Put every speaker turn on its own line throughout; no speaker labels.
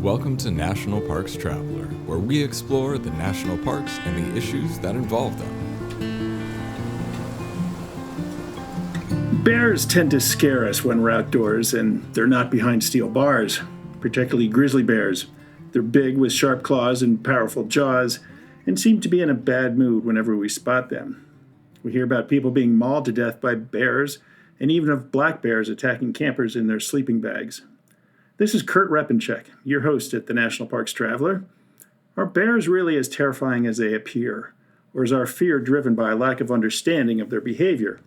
Welcome to National Parks Traveler, where we explore the national parks and the issues that involve them.
Bears tend to scare us when we're outdoors and they're not behind steel bars, particularly grizzly bears. They're big with sharp claws and powerful jaws and seem to be in a bad mood whenever we spot them. We hear about people being mauled to death by bears and even of black bears attacking campers in their sleeping bags. This is Kurt Repenchek, your host at the National Parks Traveler. Are bears really as terrifying as they appear, or is our fear driven by a lack of understanding of their behavior?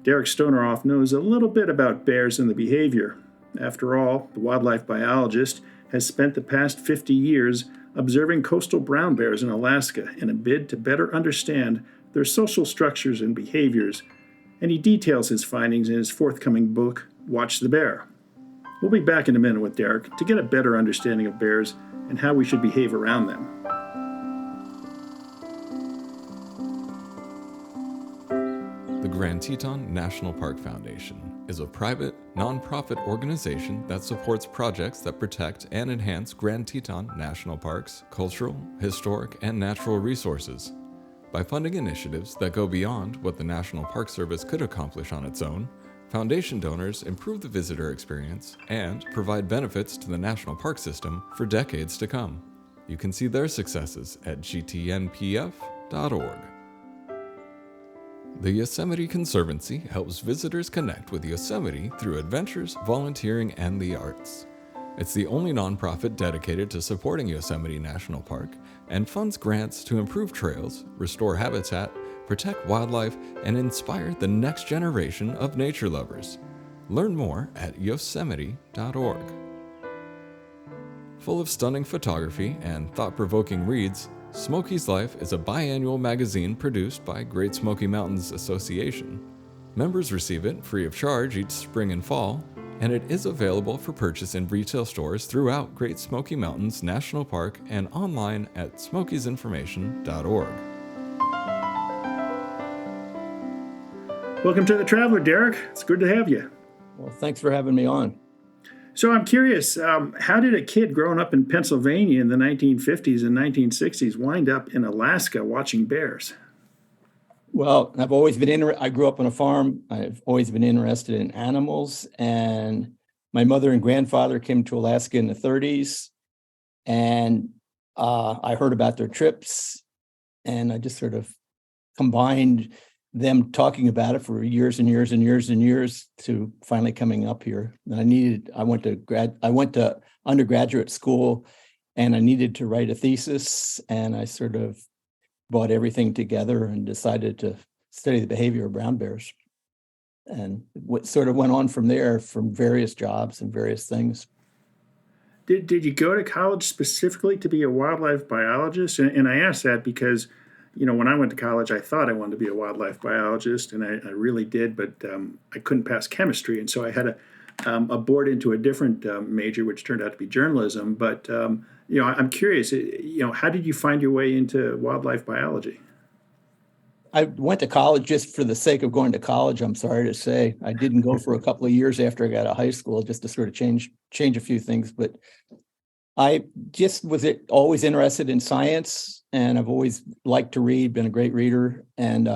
Derek Stonorov knows a little bit about bears and the behavior. After all, the wildlife biologist has spent the past 50 years observing coastal brown bears in Alaska in a bid to better understand their social structures and behaviors, and he details his findings in his forthcoming book, Watch the Bear. We'll be back in a minute with Derek to get a better understanding of bears and how we should behave around them.
The Grand Teton National Park Foundation is a private, nonprofit organization that supports projects that protect and enhance Grand Teton National Park's cultural, historic, and natural resources. By funding initiatives that go beyond what the National Park Service could accomplish on its own, Foundation donors improve the visitor experience and provide benefits to the national park system for decades to come. You can see their successes at gtnpf.org. The Yosemite Conservancy helps visitors connect with Yosemite through adventures, volunteering, and the arts. It's the only nonprofit dedicated to supporting Yosemite National Park and funds grants to improve trails, restore habitat, protect wildlife, and inspire the next generation of nature lovers. Learn more at yosemite.org. Full of stunning photography and thought-provoking reads, Smoky's Life is a biannual magazine produced by Great Smoky Mountains Association. Members receive it free of charge each spring and fall, and it is available for purchase in retail stores throughout Great Smoky Mountains National Park and online at smokiesinformation.org.
Welcome to the Traveler, Derek. It's good to have you.
Well, thanks for having me on.
So I'm curious, how did a kid growing up in Pennsylvania in the 1950s and 1960s wind up in Alaska watching bears?
Well, I've always been I grew up on a farm. I've always been interested in animals, and my mother and grandfather came to Alaska in the 30s, and I heard about their trips, and I just sort of combined them talking about it for years and years and years and years to finally coming up here. And I went to undergraduate school, and I needed to write a thesis, and I sort of brought everything together and decided to study the behavior of brown bears. And what sort of went on from there, from various jobs and various things.
Did you go to college specifically to be a wildlife biologist? And I ask that because, you know, when I went to college, I thought I wanted to be a wildlife biologist, and I really did, but I couldn't pass chemistry. And so I had a board into a different major, which turned out to be journalism. But, you know, I'm curious, you know, how did you find your way into wildlife biology?
I went to college just for the sake of going to college, I'm sorry to say. I didn't go for a couple of years after I got out of high school just to sort of change a few things. But I just was always interested in science, and I've always liked to read, been a great reader. And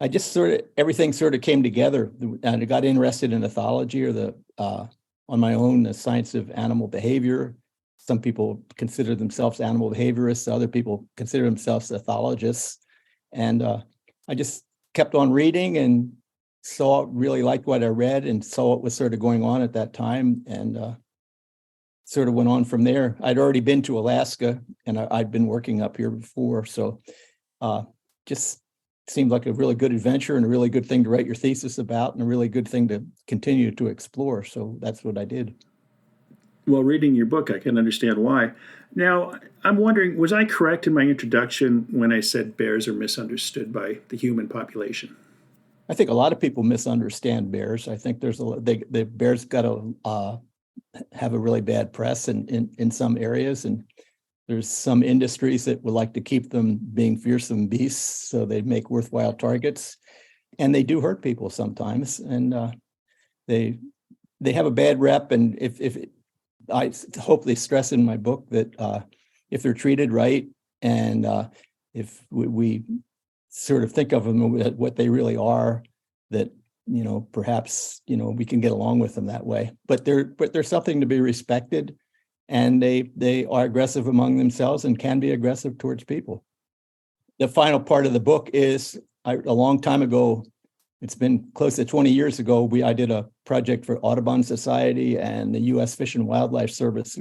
I just everything sort of came together. And I got interested in ethology, or on my own, the science of animal behavior. Some people consider themselves animal behaviorists. Other people consider themselves ethologists. And I just kept on reading and really liked what I read and saw what was sort of going on at that time, and sort of went on from there. I'd already been to Alaska, and I'd been working up here before. So just seemed like a really good adventure and a really good thing to write your thesis about, and a really good thing to continue to explore. So that's what I did.
Well, reading your book, I can understand why. Now, I'm wondering, was I correct in my introduction when I said bears are misunderstood by the human population?
I think a lot of people misunderstand bears. I think the bears got to have a really bad press in some areas, and there's some industries that would like to keep them being fearsome beasts, so they make worthwhile targets, and they do hurt people sometimes, and they have a bad rep. And if I hopefully stress in my book that if they're treated right, and if we sort of think of them at what they really are, that perhaps we can get along with them that way. But they're something to be respected, and they are aggressive among themselves and can be aggressive towards people. The final part of the book is a long time ago. It's been close to 20 years ago. I did a project for Audubon Society and the U.S. Fish and Wildlife Service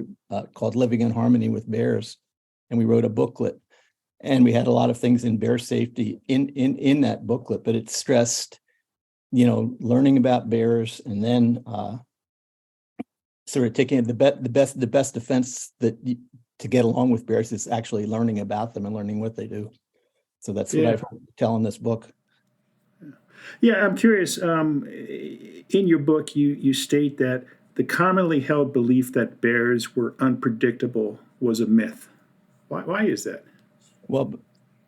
called Living in Harmony with Bears. And we wrote a booklet. And we had a lot of things in bear safety in that booklet, but it stressed, learning about bears, and then sort of taking the best defense to get along with bears is actually learning about them and learning what they do. So that's what I tell in this book.
Yeah, I'm curious. In your book, you state that the commonly held belief that bears were unpredictable was a myth. Why is that?
Well,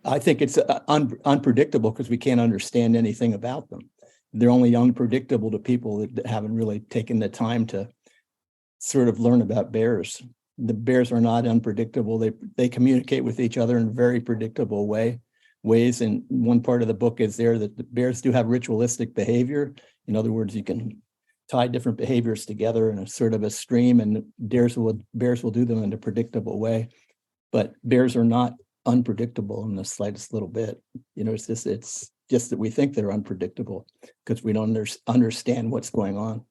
I think it's unpredictable because we can't understand anything about them. They're only unpredictable to people that haven't really taken the time to sort of learn about bears. The bears are not unpredictable. They communicate with each other in very predictable ways. And one part of the book is there that the bears do have ritualistic behavior. In other words, you can tie different behaviors together in a sort of a stream, and bears will do them in a predictable way. But bears are not unpredictable in the slightest little bit. It's just that we think they're unpredictable because we don't understand what's going on.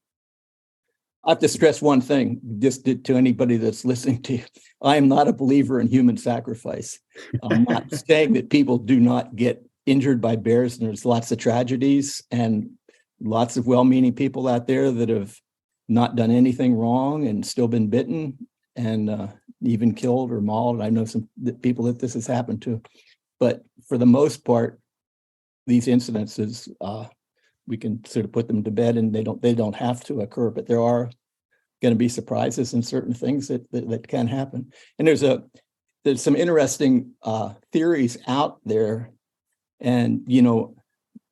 I have to stress one thing, just to anybody that's listening to you. I am not a believer in human sacrifice. I'm not saying that people do not get injured by bears, and there's lots of tragedies and lots of well-meaning people out there that have not done anything wrong and still been bitten and even killed or mauled. I know some people that this has happened to. But for the most part, these incidences, we can sort of put them to bed, and they don't have to occur, but there are going to be surprises and certain things that can happen. And there's some interesting theories out there, and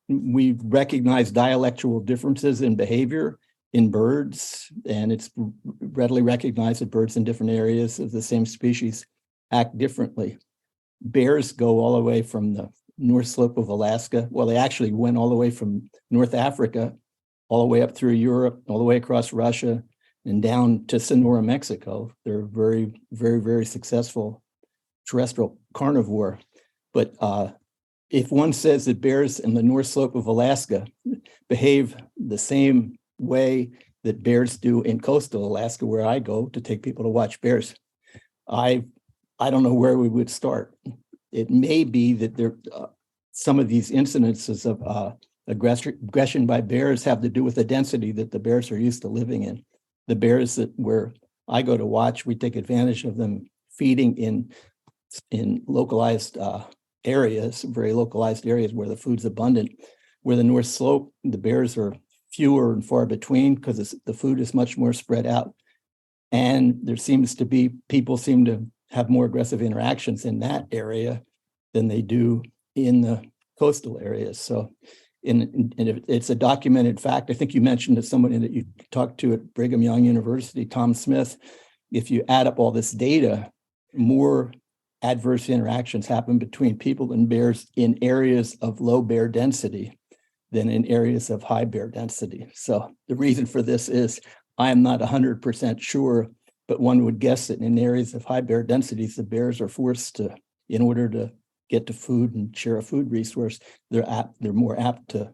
we recognize dialectual differences in behavior in birds, and it's readily recognized that birds in different areas of the same species act differently. Bears go all the way from the North Slope of Alaska. Well, they actually went all the way from North Africa, all the way up through Europe, all the way across Russia, and down to Sonora, Mexico. They're very, very, very successful terrestrial carnivore. But if one says that bears in the North Slope of Alaska behave the same way that bears do in coastal Alaska, where I go to take people to watch bears, I don't know where we would start. It may be that there some of these incidences of aggression by bears have to do with the density that the bears are used to living in. The bears where I go to watch, we take advantage of them feeding in localized areas, very localized areas where the food's abundant. Where the North Slope, the bears are fewer and far between because the food is much more spread out. And there seems to be, people seem to have more aggressive interactions in that area than they do in the coastal areas. So it's a documented fact. I think you mentioned to somebody that you talked to at Brigham Young University, Tom Smith. If you add up all this data, more adverse interactions happen between people and bears in areas of low bear density than in areas of high bear density. So the reason for this is I am not 100% sure, but one would guess that in areas of high bear densities, the bears are forced to, in order to get to food and share a food resource, they're more apt to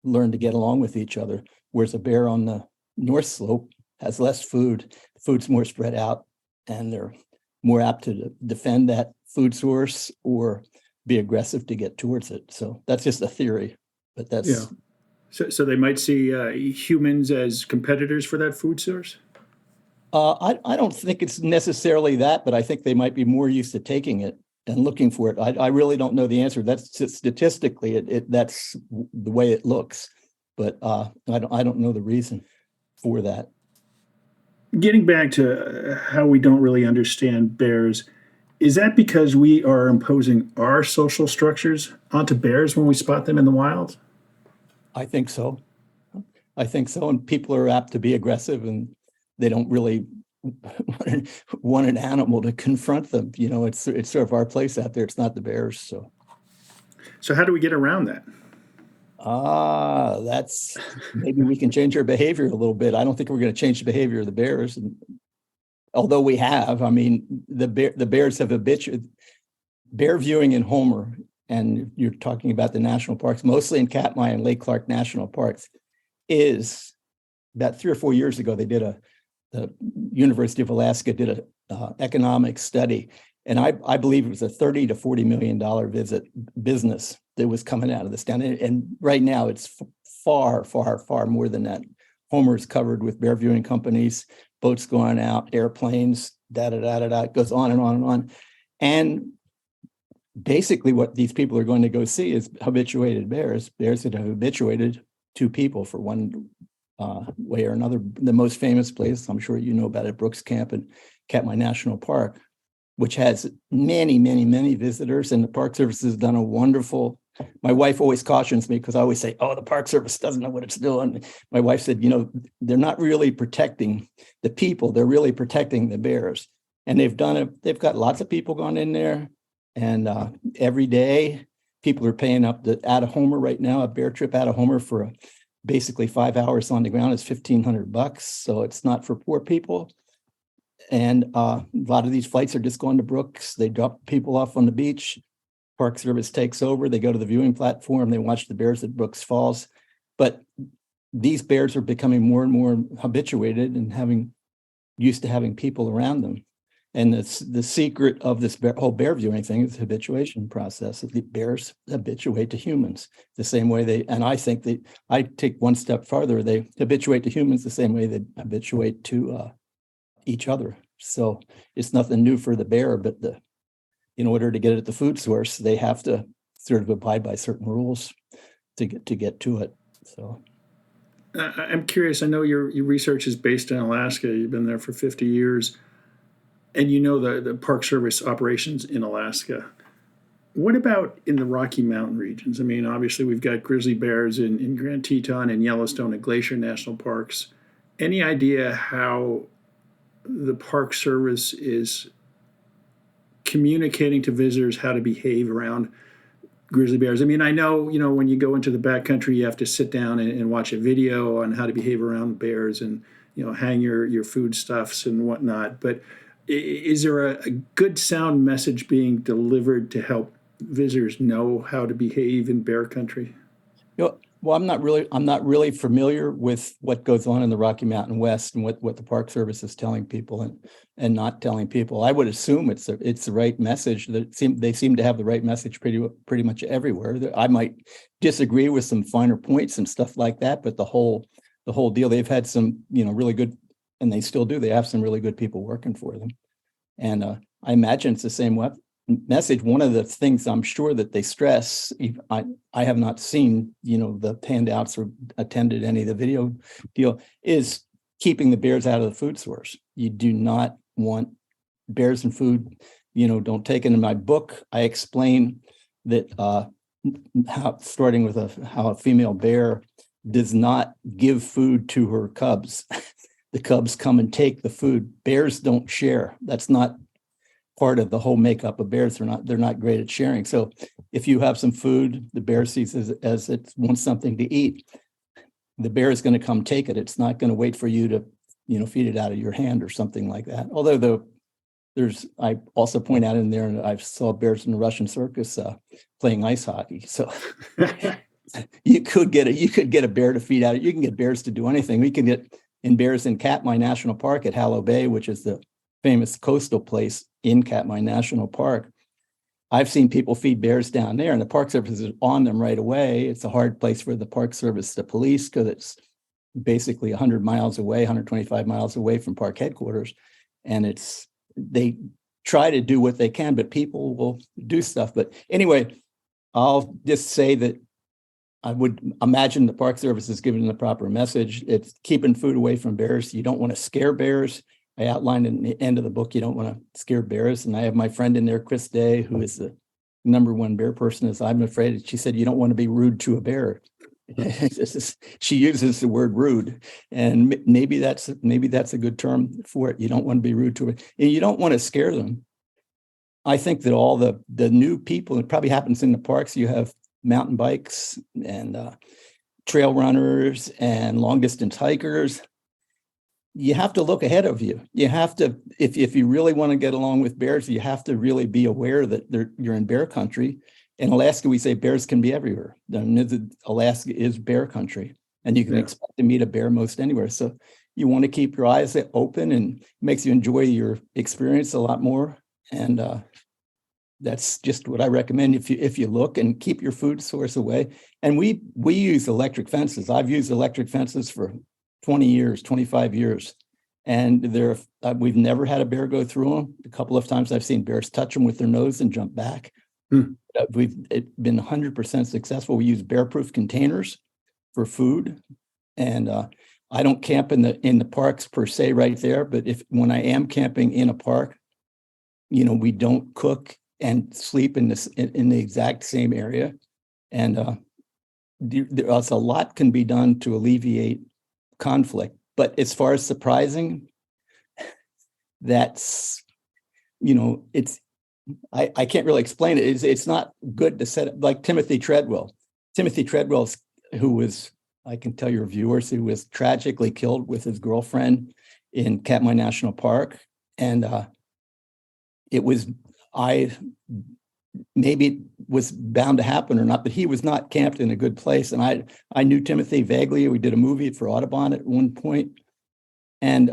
learn to get along with each other. Whereas a bear on the North Slope has less food, food's more spread out, and they're more apt to defend that food source or be aggressive to get towards it. So that's just a theory, but that's...
Yeah. So they might see humans as competitors for that food source?
I don't think it's necessarily that, but I think they might be more used to taking it and looking for it. I really don't know the answer. That's just statistically, that's the way it looks, but I don't know the reason for that.
Getting back to how we don't really understand bears, is that because we are imposing our social structures onto bears when we spot them in the wild?
I think so. And people are apt to be aggressive, and they don't really want an animal to confront them. It's sort of our place out there. It's not the bears.
So how do we get around that?
That's maybe we can change our behavior a little bit. I don't think we're going to change the behavior of the bears, and although we have. I mean, the bears have habituated bear viewing in Homer, and you're talking about the national parks, mostly in Katmai and Lake Clark National Parks, is about 3 or 4 years ago, the University of Alaska did a economic study, and I believe it was a $30 to $40 million business that was coming out of this town. And right now it's far, far, far more than that. Homer is covered with bear viewing companies, boats going out, airplanes, it goes on and on and on. And basically what these people are going to go see is habituated bears that have habituated to people for one way or another. The most famous place, I'm sure you know about it, Brooks Camp and Katmai National Park, which has many, many, many visitors. And the Park Service has done a wonderful, my wife always cautions me because I always say, oh, the Park Service doesn't know what it's doing. My wife said, they're not really protecting the people, they're really protecting the bears. And they've done it. They've got lots of people going in there. And every day people are paying up out of Homer right now. A bear trip out of Homer for basically 5 hours on the ground is $1,500. So it's not for poor people. And a lot of these flights are just going to Brooks. They drop people off on the beach. Park Service takes over. They go to the viewing platform. They watch the bears at Brooks Falls. But these bears are becoming more and more habituated and used to having people around them. And the secret of this whole bear viewing thing is the habituation process. The bears habituate to humans the same way and I think I take one step farther. They habituate to humans the same way they habituate to each other. So it's nothing new for the bear, but in order to get at the food source, they have to sort of abide by certain rules to get to it. So
I'm curious. I know your research is based in Alaska. You've been there for 50 years. And the Park Service operations in Alaska. What about in the Rocky Mountain regions? I mean, obviously we've got grizzly bears in Grand Teton and Yellowstone and Glacier National Parks. Any idea how the Park Service is communicating to visitors how to behave around grizzly bears? I mean, I know, when you go into the backcountry, you have to sit down and watch a video on how to behave around bears and, hang your foodstuffs and whatnot. But is there a good sound message being delivered to help visitors know how to behave in bear country?
Well, I'm not really familiar with what goes on in the Rocky Mountain West and what the Park Service is telling people and not telling people. I would assume it's the right message. They seem to have the right message pretty much everywhere. I might disagree with some finer points and stuff like that, but the whole deal, they've had some really good, and they still do. They have some really good people working for them, and I imagine it's the same message. One of the things I'm sure that they stress, I have not seen, the handouts or attended any of the video deal, is keeping the bears out of the food source. You do not want bears and food, don't take it. In my book, I explain that starting with how a female bear does not give food to her cubs. The cubs come and take the food. Bears don't share. That's not part of the whole makeup of bears. They're not great at sharing. So if you have some food, the bear sees as it wants something to eat, the bear is going to come take it. It's not going to wait for you to, feed it out of your hand or something like that. Although I also point out in there, and I saw bears in the Russian circus playing ice hockey. So you could get a bear to feed out. You can get bears to do anything. We can get bears in Katmai National Park at Hallow Bay, which is the famous coastal place in Katmai National Park. I've seen people feed bears down there, and the Park Service is on them right away. It's a hard place for the Park Service to police because it's basically 100 miles away, 125 miles away from park headquarters. And they try to do what they can, but people will do stuff. But anyway, I'll just say that I would imagine the Park Service is giving the proper message. It's keeping food away from bears. You don't want to scare bears. I outlined in the end of the book, you don't want to scare bears. And I have my friend in there, Chris Day, who is the #1 bear person, as I'm afraid. She said, you don't want to be rude to a bear. She uses the word rude, and maybe that's a good term for it. You don't want to be rude to it, and you don't want to scare them. I think that all the new people, it probably happens in the parks. You have mountain bikes and trail runners and long distance hikers. You have to look ahead of you. You have to, if you really want to get along with bears, you have to really be aware that you're in bear country. In Alaska, we say bears can be everywhere. Alaska is bear country, and you can expect to meet a bear most anywhere. So you want to keep your eyes open, and it makes you enjoy your experience a lot more. And that's just what I recommend. If you look and keep your food source away. And we use electric fences. I've used electric fences for 20 years, 25 years. And we've never had a bear go through them. A couple of times I've seen bears touch them with their nose and jump back. We've been 100% successful. We use bear-proof containers for food. And I don't camp in the parks per se right there, but when I am camping in a park, we don't cook and sleep in the exact same area. And there's a lot can be done to alleviate conflict. But as far as surprising, that's, it's, I can't really explain it. It's not good to set up like Timothy Treadwell. Timothy Treadwell, who was, I can tell your viewers, who was tragically killed with his girlfriend in Katmai National Park. And maybe it was bound to happen or not, but he was not camped in a good place. And I knew Timothy vaguely. We did a movie for Audubon at one point. And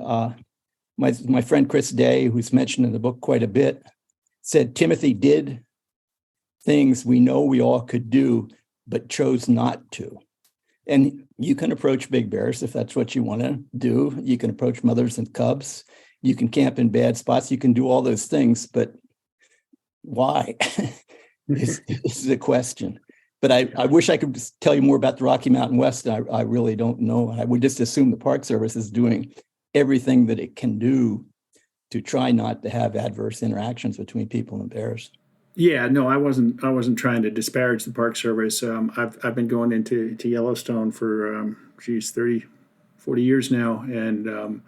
my friend Chris Day, who's mentioned in the book quite a bit, said Timothy did things we know we all could do, but chose not to. And you can approach big bears if that's what you want to do. You can approach mothers and cubs. You can camp in bad spots. You can do all those things, but why is the question. But I wish I could tell you more about the Rocky Mountain West. I really don't know. I would just assume the Park Service is doing everything that it can do to try not to have adverse interactions between people and bears.
Yeah, no, I wasn't trying to disparage the Park Service. I've been going into Yellowstone for 30, 40 years now, and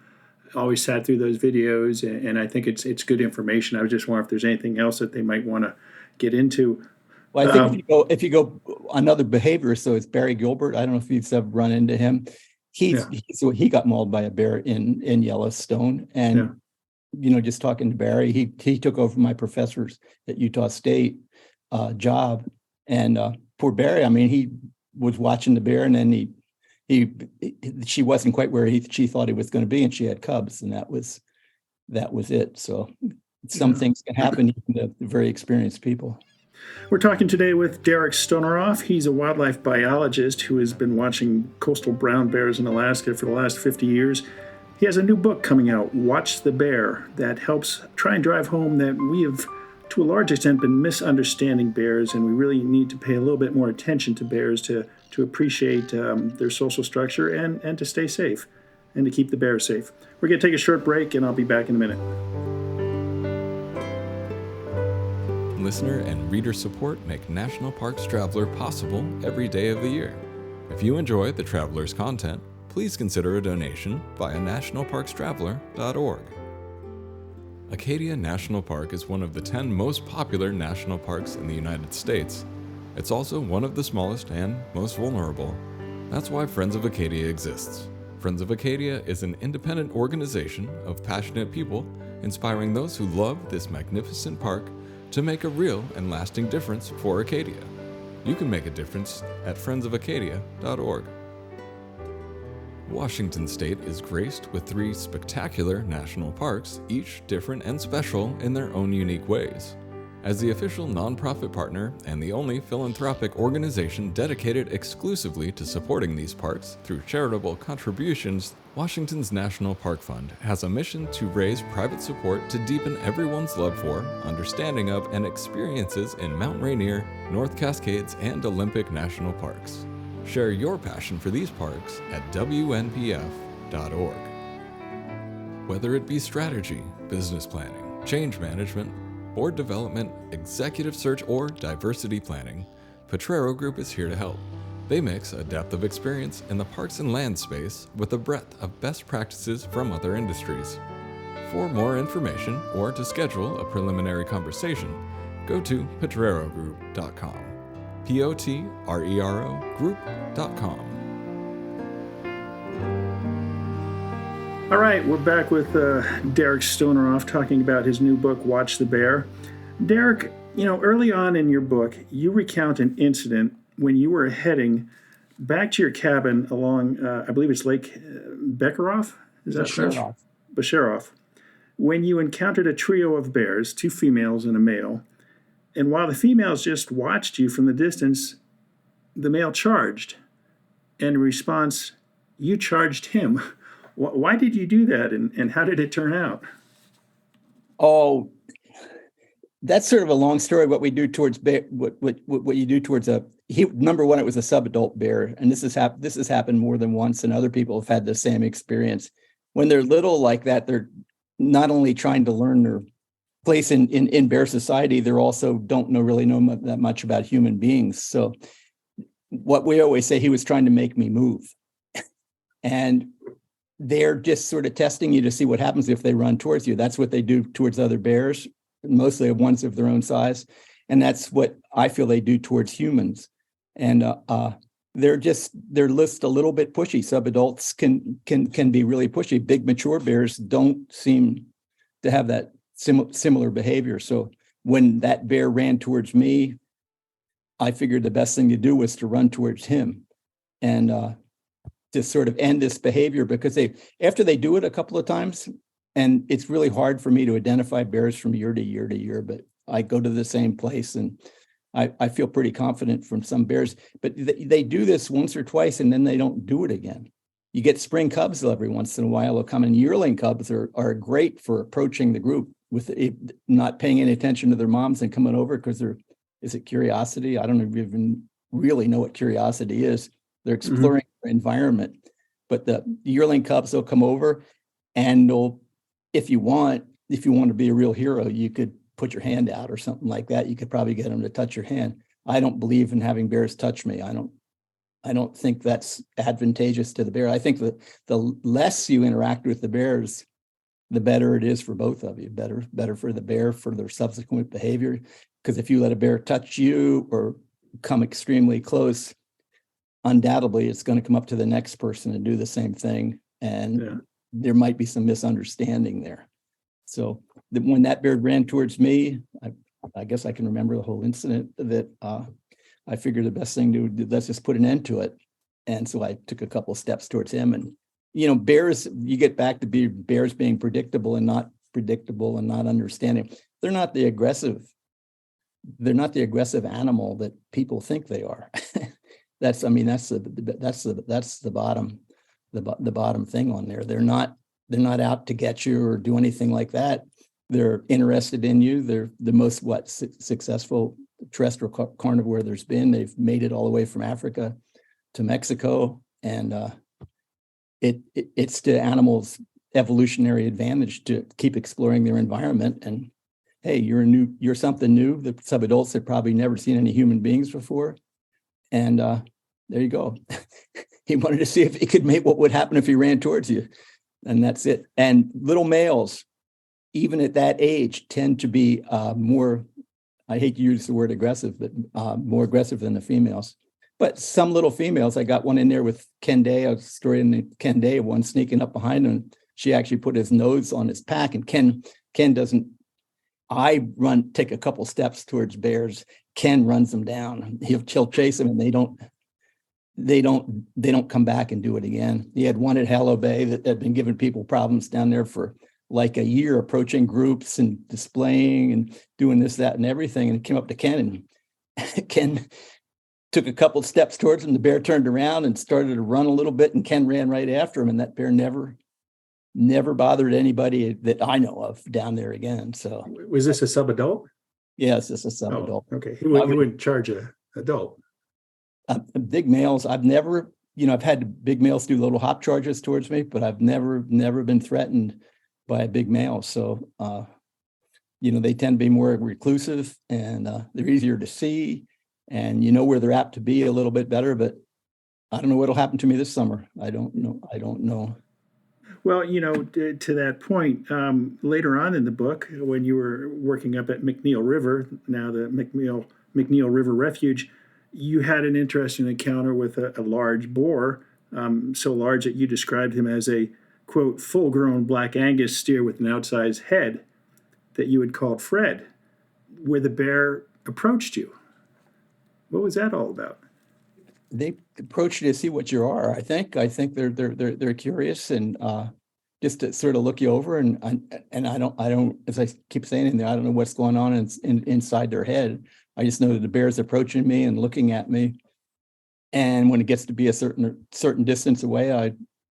always sat through those videos, and I think it's good information. I was just wondering if there's anything else that they might want to get into.
Well, I think if you go another behaviorist, so it's Barry Gilbert. I don't know if you've ever run into him. He got mauled by a bear in Yellowstone, and just talking to Barry, he took over my professor's at Utah State job, and poor Barry. I mean, he was watching the bear, and then she wasn't quite where she thought he was going to be, and she had cubs, and that was it. So some things can happen even to very experienced people.
We're talking today with Derek Stonorov. He's a wildlife biologist who has been watching coastal brown bears in Alaska for the last 50 years. He has a new book coming out, Watch the Bear, that helps try and drive home that we have, to a large extent, been misunderstanding bears, and we really need to pay a little bit more attention to bears to appreciate their social structure and to stay safe and to keep the bears safe. We're going to take a short break, and I'll be back in a minute.
Listener and reader support make National Parks Traveler possible every day of the year. If you enjoy the Traveler's content, please consider a donation via nationalparkstraveler.org. Acadia National Park is one of the 10 most popular national parks in the United States. It's also one of the smallest and most vulnerable. That's why Friends of Acadia exists. Friends of Acadia is an independent organization of passionate people inspiring those who love this magnificent park to make a real and lasting difference for Acadia. You can make a difference at friendsofacadia.org. Washington State is graced with 3 spectacular national parks, each different and special in their own unique ways. As the official nonprofit partner and the only philanthropic organization dedicated exclusively to supporting these parks through charitable contributions, Washington's National Park Fund has a mission to raise private support to deepen everyone's love for, understanding of, and experiences in Mount Rainier, North Cascades, and Olympic National Parks. Share your passion for these parks at WNPF.org. Whether it be strategy, business planning, change management, board development, executive search, or diversity planning, Potrero Group is here to help. They mix a depth of experience in the parks and land space with a breadth of best practices from other industries. For more information or to schedule a preliminary conversation, go to potrerogroup.com. Potrero group.com.
All right, we're back with Derek Stonorov talking about his new book, Watch the Bear. Derek, early on in your book, you recount an incident when you were heading back to your cabin along, I believe it's Lake Bekharov? Is that French? Basharov. When you encountered a trio of bears, 2 females and a male, and while the females just watched you from the distance, the male charged. And in response, you charged him. Why did you do that, and how did it turn out?
Oh, that's sort of a long story. What we do towards bear, what you do towards number one, it was a subadult bear, and this has happened more than once, and other people have had the same experience. When they're little like that, they're not only trying to learn their place in bear society, they're also don't really know that much about human beings. So, what we always say, he was trying to make me move, and they're just sort of testing you to see what happens if they run towards you. That's what they do towards other bears, mostly ones of their own size. And that's what I feel they do towards humans. And they're just a little bit pushy. Subadults can be really pushy. Big mature bears don't seem to have that similar behavior. So when that bear ran towards me, I figured the best thing to do was to run towards him. And to sort of end this behavior, because after they do it a couple of times, and it's really hard for me to identify bears from year to year to year, but I go to the same place and I feel pretty confident from some bears, but they do this once or twice and then they don't do it again. You get spring cubs every once in a while will come, and yearling cubs are great for approaching the group with not paying any attention to their moms and coming over because is it curiosity? I don't even really know what curiosity is. They're exploring their environment, but the yearling cubs will come over, and if you want to be a real hero, you could put your hand out or something like that. You could probably get them to touch your hand. I don't believe in having bears touch me. I don't think that's advantageous to the bear. I think that the less you interact with the bears, the better it is for both of you. Better for the bear for their subsequent behavior. Because if you let a bear touch you or come extremely close, undoubtedly it's going to come up to the next person and do the same thing. And there might be some misunderstanding there. So when that bear ran towards me, I guess I can remember the whole incident, that I figured the best thing to do, let's just put an end to it. And so I took a couple steps towards him. And, bears, you get back to bears being predictable and not understanding. They're not the aggressive animal that people think they are. That's the bottom thing on there. They're not out to get you or do anything like that. They're interested in you. They're the most successful terrestrial carnivore there's been. They've made it all the way from Africa to Mexico, and it's to animals' evolutionary advantage to keep exploring their environment. And hey, you're something new. The subadults have probably never seen any human beings before, and there you go. He wanted to see if he could make what would happen if he ran towards you, and that's it. And little males, even at that age, tend to be more, I hate to use the word aggressive, but more aggressive than the females. But some little females, I got one in there with Ken Day, a story in the Ken Day, one sneaking up behind him. She actually put his nose on his pack, and Ken doesn't, take a couple steps towards bears. Ken runs them down. He'll chase them, and they don't come back and do it again. He had one at Hallow Bay that had been giving people problems down there for like a year, approaching groups and displaying and doing this, that, and everything. And it came up to Ken, and Ken took a couple steps towards him. The bear turned around and started to run a little bit, and Ken ran right after him. And that bear never bothered anybody that I know of down there again. So
was this a subadult?
Yes, this is a subadult.
Oh, okay. He wouldn't charge an adult.
Big males, I've never, I've had big males do little hop charges towards me, but I've never been threatened by a big male. So, they tend to be more reclusive, and they're easier to see, and where they're apt to be a little bit better. But I don't know what'll happen to me this summer. I don't know.
Well, to that point, later on in the book, when you were working up at McNeil River, now the McNeil River Refuge, you had an interesting encounter with a large boar, so large that you described him as a, quote, full-grown Black Angus steer with an outsized head that you had called Fred, where the bear approached you. What was that all about?
They approach you to see what you are. I think they're curious and just to sort of look you over. And I don't, as I keep saying in there, I don't know what's going on inside their head. I just know that the bear's approaching me and looking at me. And when it gets to be a certain distance away,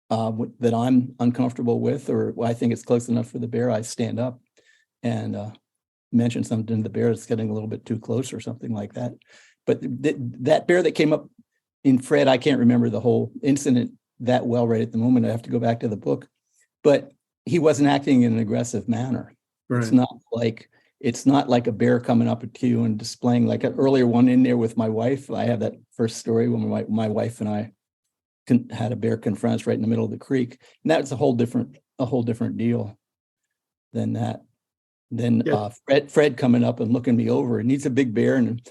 that I'm uncomfortable with, or I think it's close enough for the bear, I stand up and mention something to the bear that's getting a little bit too close or something like that. But that bear that came up in Fred, I can't remember the whole incident that well right at the moment. I have to go back to the book, but he wasn't acting in an aggressive manner.
Right.
It's not like a bear coming up to you and displaying, like an earlier one in there with my wife. I have that first story when my wife and I had a bear confront us right in the middle of the creek, and that's a whole different deal than that. Then Fred coming up and looking me over, and he's a big bear, and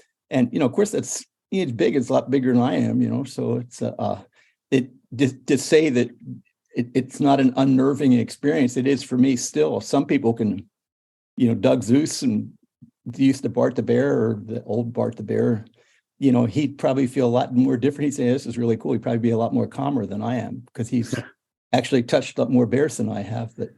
of course he's big. It's a lot bigger than I am, so it's it just to say that it's not an unnerving experience. It is for me still. Some people can, Doug Zeus and used to Bart the Bear, or the old Bart the Bear, he'd probably feel a lot more different. He'd say, this is really cool. He'd probably be a lot more calmer than I am because he's actually touched up more bears than I have. But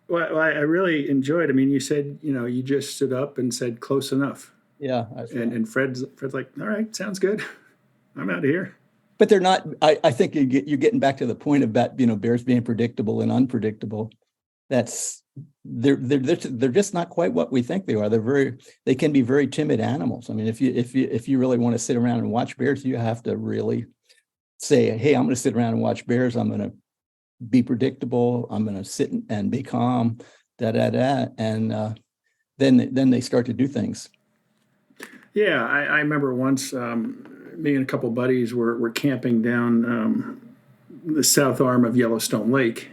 well, I really enjoyed. I mean, you said, you just stood up and said, close enough.
Yeah.
And Fred's like, all right, sounds good. I'm out of here.
But they're not, I think you're getting back to the point about, bears being predictable and unpredictable. They're just not quite what we think they are. They can be very timid animals. I mean, if you really want to sit around and watch bears, you have to really say, hey, I'm going to sit around and watch bears. I'm going to be predictable. I'm going to sit and be calm, and then they start to do things.
Yeah, I remember once me and a couple buddies were camping down the south arm of Yellowstone Lake,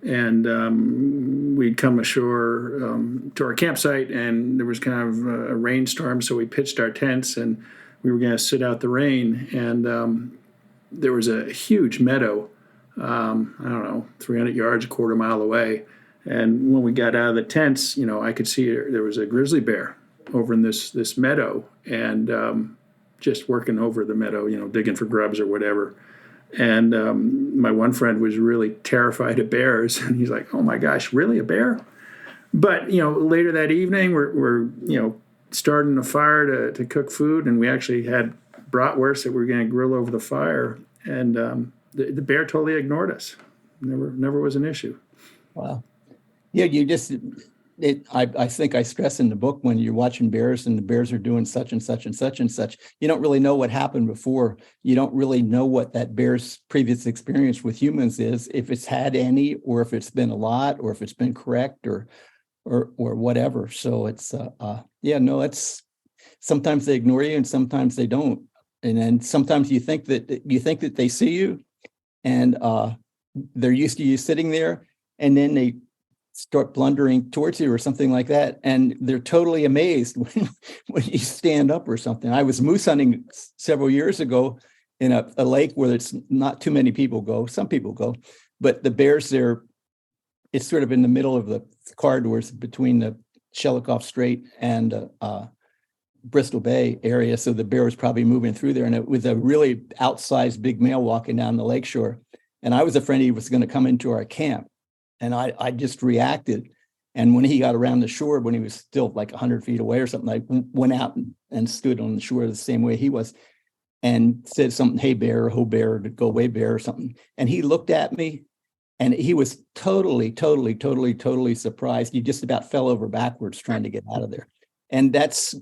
and we'd come ashore to our campsite, and there was kind of a rainstorm, so we pitched our tents, and we were going to sit out the rain, and there was a huge meadow, I don't know, 300 yards, a quarter mile away, and when we got out of the tents, I could see there was a grizzly bear over in this meadow, and just working over the meadow, digging for grubs or whatever. And my one friend was really terrified of bears, and he's like, "Oh my gosh, really a bear?" But later that evening, we're starting a fire to cook food, and we actually had bratwurst that we were going to grill over the fire, and the bear totally ignored us. Never was an issue.
Wow. Yeah, I think I stress in the book, when you're watching bears and the bears are doing such and such and such and such, you don't really know what happened before. You don't really know what that bear's previous experience with humans is, if it's had any, or if it's been a lot, or if it's been correct, or whatever. So it's it's sometimes they ignore you and sometimes they don't. And then sometimes you think that they see you, and they're used to you sitting there, and then they start blundering towards you or something like that, and they're totally amazed when you stand up or something. I was moose hunting several years ago in a lake where it's not too many people go. Some people go, but the bears there, it's sort of in the middle of the corridors between the Shelikof Strait and Bristol Bay area. So the bear was probably moving through there, and it was a really outsized big male walking down the lakeshore. And I was afraid he was going to come into our camp. And I just reacted. And when he got around the shore, when he was still like 100 feet away or something, I went out and stood on the shore the same way he was and said something, "Hey, bear," or "Ho, bear," to "Go away, bear," or something. And he looked at me, and he was totally surprised. He just about fell over backwards trying to get out of there. And that's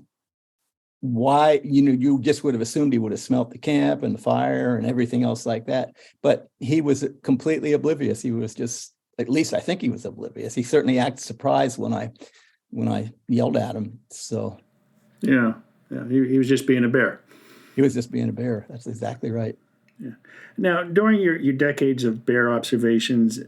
why, you just would have assumed he would have smelt the camp and the fire and everything else like that. But he was completely oblivious. He was just, at least I think he was oblivious. He certainly acted surprised when I yelled at him. So,
yeah, he was just being a bear.
He was just being a bear. That's exactly right.
Now, during your decades of bear observations,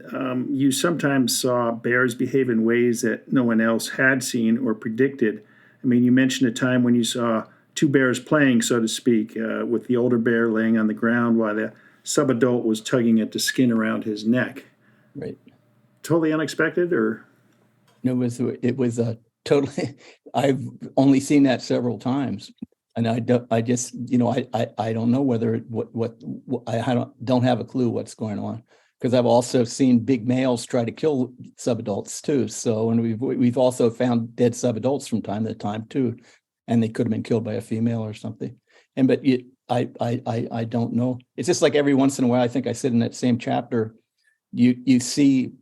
you sometimes saw bears behave in ways that no one else had seen or predicted. I mean, you mentioned a time when you saw two bears playing, so to speak, with the older bear laying on the ground while the subadult was tugging at the skin around his neck.
Right.
Totally unexpected, or?
No, it was a totally. I've only seen that several times, and I just I don't know whether what I don't have a clue what's going on, because I've also seen big males try to kill subadults too. So, and we've also found dead subadults from time to time too, and they could have been killed by a female or something. And but I don't know. It's just like every once in a while. I think I said in that same chapter, you see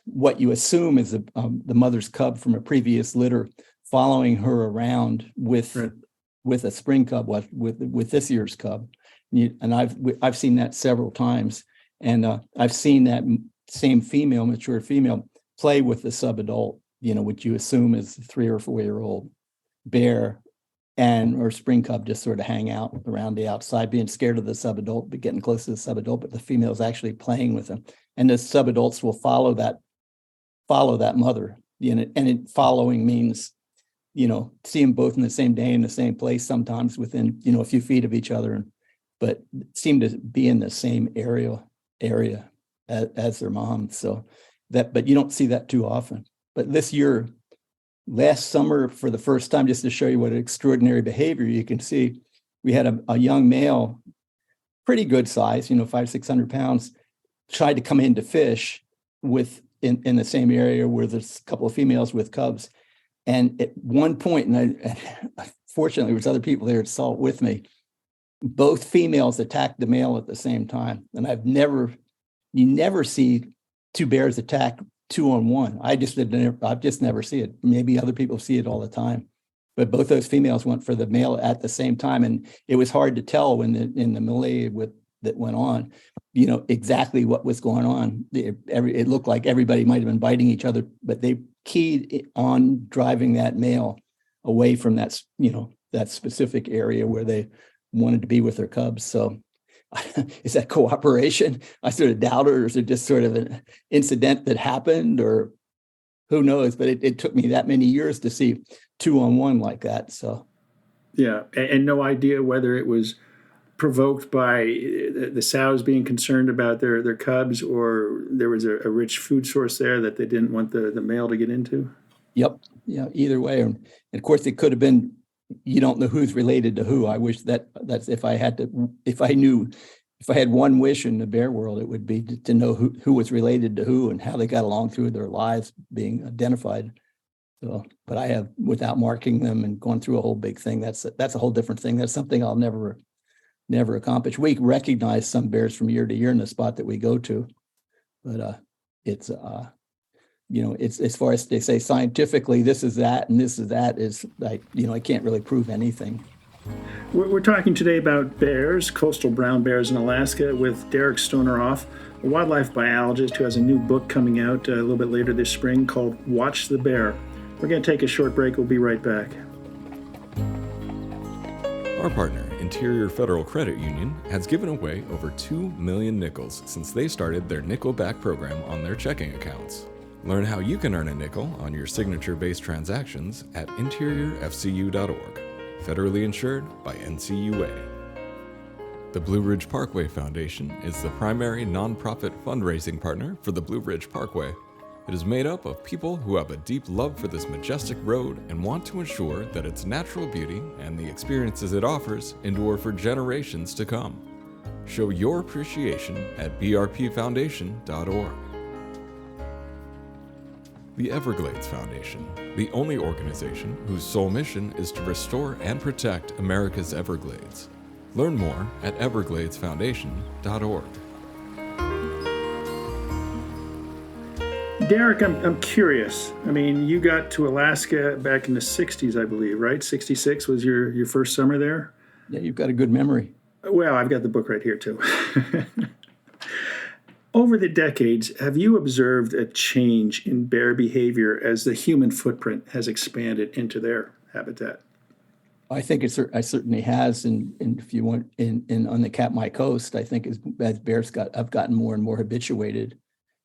what you assume is the mother's cub from a previous litter following her around with a spring cub, with this year's cub, and I've seen that several times, and I've seen that same mature female, play with the subadult, which you assume is a 3 or 4 year old bear, and or spring cub just sort of hang out around the outside, being scared of the subadult, but getting close to the subadult, but the female is actually playing with them, and the subadults will follow that mother, and following means, see them both in the same day in the same place, sometimes within, a few feet of each other, but seem to be in the same area as their mom. So but you don't see that too often. But this year, last summer, for the first time, just to show you what extraordinary behavior you can see, we had a young male, pretty good size, 500-600 pounds, tried to come in to fish in the same area where there's a couple of females with cubs. And at one point, and fortunately there was other people there that saw it with me, both females attacked the male at the same time. And you never see two bears attack 2 on 1. I've just never see it. Maybe other people see it all the time. But both those females went for the male at the same time. And it was hard to tell in the melee that went on, exactly what was going on. It looked like everybody might have been biting each other, but they keyed on driving that male away from that specific area where they wanted to be with their cubs. So is that cooperation? I sort of doubt it, or is it just sort of an incident that happened, or who knows? But it took me that many years to see 2 on 1 like that. So
yeah, and no idea whether it was provoked by the sows being concerned about their cubs, or there was a rich food source there that they didn't want the male to get into.
Yep. Yeah. Either way, and of course it could have been. You don't know who's related to who. I wish that's if I had one wish in the bear world, it would be to know who was related to who and how they got along through their lives being identified. So, but I have, without marking them and going through a whole big thing, that's a whole different thing. That's something I'll never accomplish. We recognize some bears from year to year in the spot that we go to, but it's it's, as far as they say scientifically, this is that and this is that, is like, I can't really prove anything.
We're talking today about bears, coastal brown bears in Alaska, with Derek Stonorov, a wildlife biologist who has a new book coming out a little bit later this spring called Watch the Bear. We're going to take a short break. We'll be right back.
Our partner, Interior Federal Credit Union, has given away over 2 million nickels since they started their nickel-back program on their checking accounts. Learn how you can earn a nickel on your signature-based transactions at interiorfcu.org. Federally insured by NCUA. The Blue Ridge Parkway Foundation is the primary nonprofit fundraising partner for the Blue Ridge Parkway. It is made up of people who have a deep love for this majestic road and want to ensure that its natural beauty and the experiences it offers endure for generations to come. Show your appreciation at brpfoundation.org. The Everglades Foundation, the only organization whose sole mission is to restore and protect America's Everglades. Learn more at evergladesfoundation.org.
Derek, I'm curious. I mean, you got to Alaska back in the 60s, I believe, right? 66 was your first summer there?
Yeah, you've got a good memory.
Well, I've got the book right here, too. Over the decades, have you observed a change in bear behavior as the human footprint has expanded into their habitat?
I think I certainly has, and if you want in on the Katmai coast, I think as bears have gotten more and more habituated,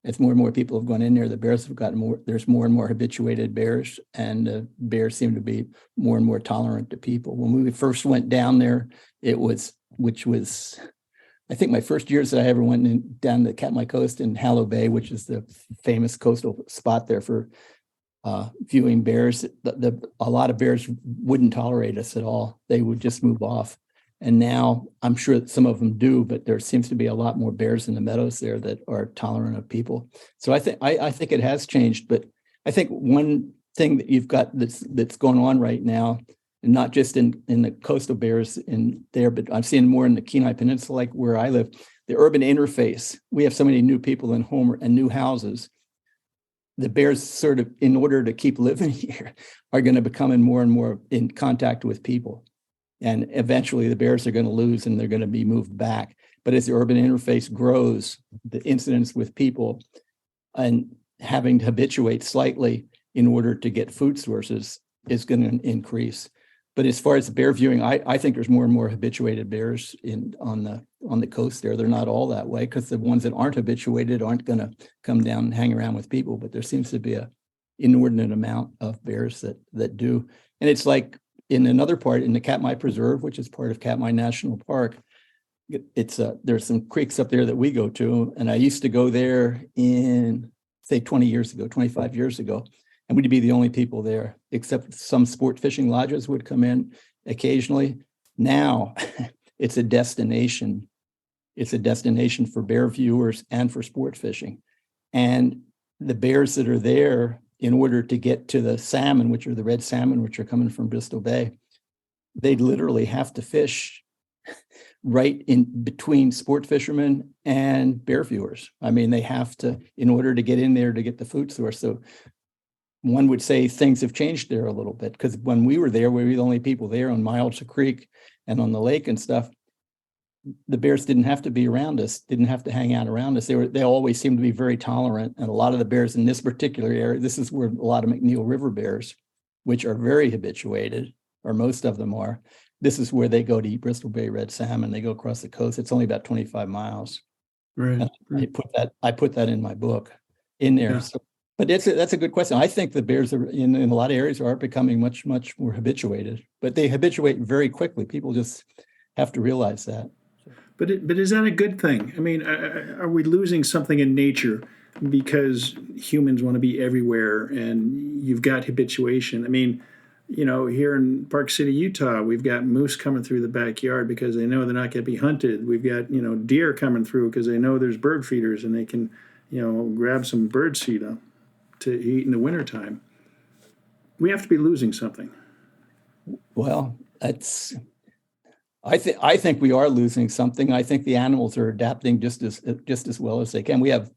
as more and more people have gone in there, the bears have gotten more. There's more and more habituated bears, and bears seem to be more and more tolerant to people. When we first went down there, which was, I think my first years that I ever went down the Katmai coast in Hallow Bay, which is the famous coastal spot there for viewing bears. A lot of bears wouldn't tolerate us at all. They would just move off. And now I'm sure that some of them do, but there seems to be a lot more bears in the meadows there that are tolerant of people. So I think it has changed. But I think one thing that you've got that's going on right now, and not just in the coastal bears in there, but I'm seeing more in the Kenai Peninsula, like where I live, the urban interface. We have so many new people in home and new houses. The bears sort of, in order to keep living here, are going to become more and more in contact with people. And eventually the bears are going to lose and they're going to be moved back. But as the urban interface grows, the incidence with people and having to habituate slightly in order to get food sources is going to increase. But as far as the bear viewing, I think there's more and more habituated bears on the coast there. They're not all that way, because the ones that aren't habituated aren't going to come down and hang around with people. But there seems to be an inordinate amount of bears that do. And it's like in another part, in the Katmai Preserve, which is part of Katmai National Park, there's some creeks up there that we go to. And I used to go there in, say, 20 years ago, 25 years ago. And we'd be the only people there, except some sport fishing lodges would come in occasionally. Now it's a destination. It's a destination for bear viewers and for sport fishing. And the bears that are there, in order to get to the salmon, which are the red salmon, which are coming from Bristol Bay, they literally have to fish right in between sport fishermen and bear viewers. I mean, they have to, in order to get in there to get the food source. So one would say things have changed there a little bit, because when we were there, we were the only people there on Miles Creek and on the lake and stuff. The bears didn't have to be around us, didn't have to hang out around us. They always seemed to be very tolerant. And a lot of the bears in this particular area, this is where a lot of McNeil River bears, which are very habituated, or most of them are, this is where they go to eat Bristol Bay red salmon. They go across the coast. It's only about 25 miles.
Right.
I put that in my book in there.
Yeah.
So, but that's a good question. I think the bears are in a lot of areas are becoming much, much more habituated, but they habituate very quickly. People just have to realize that.
But is that a good thing? I mean, are we losing something in nature because humans want to be everywhere and you've got habituation? I mean, you know, here in Park City, Utah, we've got moose coming through the backyard because they know they're not going to be hunted. We've got, you know, deer coming through because they know there's bird feeders and they can, you know, grab some bird seed to eat in the wintertime. We have to be losing something.
Well, I think we are losing something. I think the animals are adapting just as well as they can. We have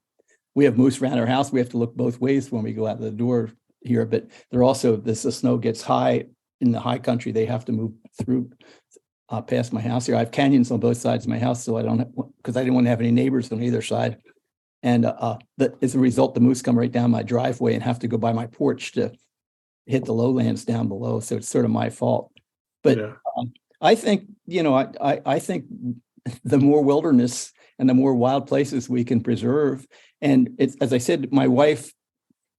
moose around our house. We have to look both ways when we go out the door here, but they're also, as the snow gets high in the high country, they have to move through past my house here. I have canyons on both sides of my house, so because I didn't want to have any neighbors on either side. And as a result, the moose come right down my driveway and have to go by my porch to hit the lowlands down below. So it's sort of my fault. But yeah. I think, you know, I think the more wilderness and the more wild places we can preserve. And it's, as I said, my wife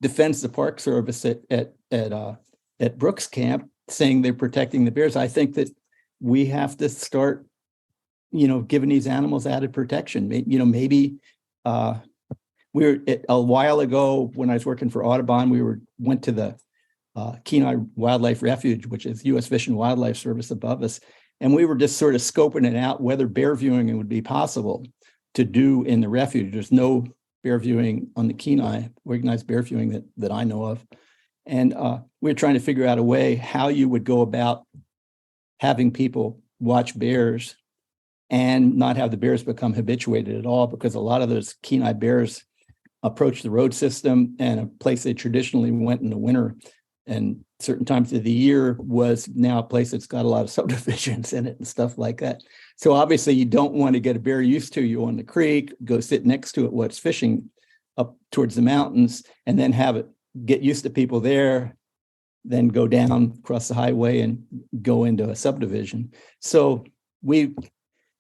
defends the Park Service at Brooks Camp, saying they're protecting the bears. I think that we have to start, you know, giving these animals added protection. You know, maybe a while ago when I was working for Audubon, we went to the Kenai Wildlife Refuge, which is U.S. Fish and Wildlife Service above us. And we were just sort of scoping it out, whether bear viewing would be possible to do in the refuge. There's no bear viewing on the Kenai, organized bear viewing that I know of. And we're trying to figure out a way how you would go about having people watch bears and not have the bears become habituated at all, because a lot of those Kenai bears approach the road system, and a place they traditionally went in the winter and certain times of the year was now a place that's got a lot of subdivisions in it and stuff like that. So obviously you don't want to get a bear used to you on the creek, go sit next to it while it's fishing up towards the mountains, and then have it get used to people there then go down across the highway and go into a subdivision. So we